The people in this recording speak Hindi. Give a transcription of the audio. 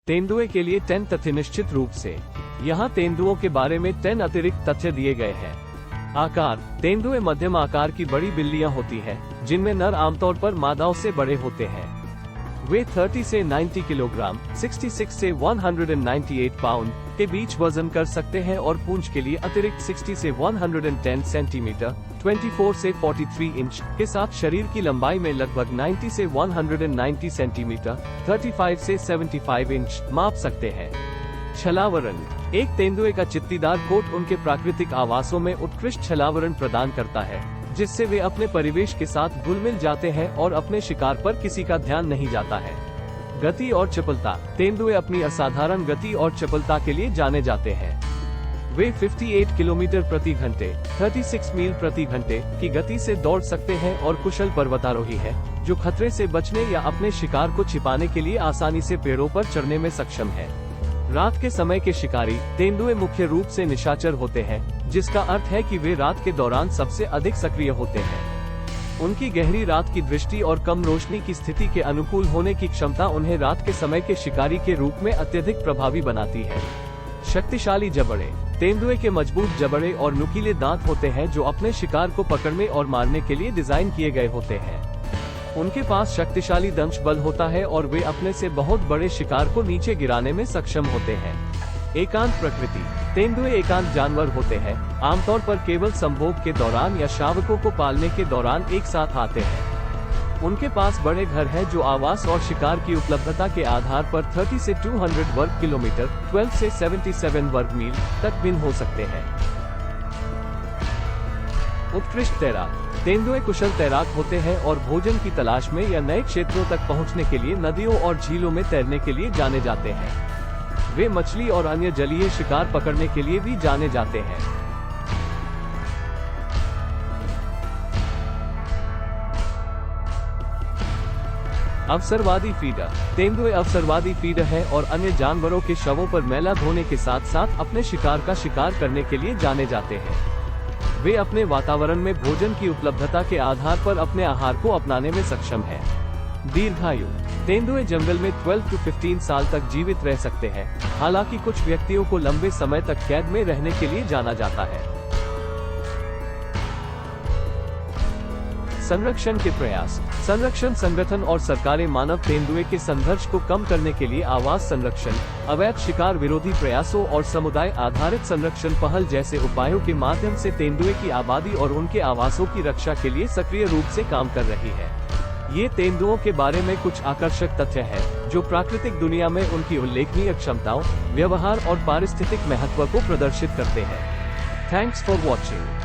तेंदुए के लिए 10 तथ्य। निश्चित रूप से यहाँ तेंदुओं के बारे में 10 अतिरिक्त तथ्य दिए गए हैं। आकार। तेंदुए मध्यम आकार की बड़ी बिल्लियां होती हैं, जिनमें नर आमतौर पर मादाओं से बड़े होते हैं। वे 30 से 90 किलोग्राम, 66 से 198 पाउंड के बीच वजन कर सकते हैं और पूंछ के लिए अतिरिक्त 60 से 110 सेंटीमीटर, 24 से 43 इंच के साथ शरीर की लंबाई में लगभग 90 से 190 सेंटीमीटर, 35 से 75 इंच माप सकते हैं। छलावरण। एक तेंदुए का चित्तीदार कोट उनके प्राकृतिक आवासों में उत्कृष्ट छलावरण प्रदान करता है, जिससे वे अपने परिवेश के साथ घुल मिल जाते हैं और अपने शिकार पर किसी का ध्यान नहीं जाता है। गति और चपलता। तेंदुए अपनी असाधारण गति और चपलता के लिए जाने जाते हैं। वे 58 किलोमीटर प्रति घंटे, 36 मील प्रति घंटे की गति से दौड़ सकते हैं और कुशल पर्वतारोही हैं, जो खतरे से बचने या अपने शिकार को छिपाने के लिए आसानी से पेड़ों पर चढ़ने में सक्षम है। रात के समय के शिकारी। तेंदुए मुख्य रूप से निशाचर होते हैं, जिसका अर्थ है कि वे रात के दौरान सबसे अधिक सक्रिय होते हैं। उनकी गहरी रात की दृष्टि और कम रोशनी की स्थिति के अनुकूल होने की क्षमता उन्हें रात के समय के शिकारी के रूप में अत्यधिक प्रभावी बनाती है। शक्तिशाली जबड़े। तेंदुए के मजबूत जबड़े और नुकीले दांत होते हैं, जो अपने शिकार को पकड़ने और मारने के लिए डिजाइन किए गए होते हैं। उनके पास शक्तिशाली दंश बल होता है और वे अपने से बहुत बड़े शिकार को नीचे गिराने में सक्षम होते हैं। एकांत प्रकृति। तेंदुए एकांत जानवर होते हैं, आमतौर पर केवल संभोग के दौरान या शावकों को पालने के दौरान एक साथ आते हैं। उनके पास बड़े घर हैं, जो आवास और शिकार की उपलब्धता के आधार पर 30 से 200 वर्ग किलोमीटर, 12 से 77 वर्ग मील तक भिन्न हो सकते हैं। उत्कृष्ट तैराक। तेंदुए कुशल तैराक होते हैं और भोजन की तलाश में या नए क्षेत्रों तक पहुंचने के लिए नदियों और झीलों में तैरने के लिए जाने जाते हैं। वे मछली और अन्य जलीय शिकार पकड़ने के लिए भी जाने जाते हैं। अवसरवादी फीडर। तेंदुए अवसरवादी फीडर हैं और अन्य जानवरों के शवों पर मैला धोने के साथ साथ अपने शिकार का शिकार करने के लिए जाने जाते हैं। वे अपने वातावरण में भोजन की उपलब्धता के आधार पर अपने आहार को अपनाने में सक्षम हैं। दीर्घायु। तेंदुए जंगल में 12 से 15 साल तक जीवित रह सकते हैं, हालांकि कुछ व्यक्तियों को लंबे समय तक कैद में रहने के लिए जाना जाता है। संरक्षण के प्रयास। संरक्षण संगठन और सरकारें मानव तेंदुए के संघर्ष को कम करने के लिए आवास संरक्षण, अवैध शिकार विरोधी प्रयासों और समुदाय आधारित संरक्षण पहल जैसे उपायों के माध्यम से तेंदुए की आबादी और उनके आवासों की रक्षा के लिए सक्रिय रूप से काम कर रही है। ये तेंदुओं के बारे में कुछ आकर्षक तथ्य हैं, जो प्राकृतिक दुनिया में उनकी उल्लेखनीय क्षमताओं, व्यवहार और पारिस्थितिक महत्व को प्रदर्शित करते हैं। Thanks for watching.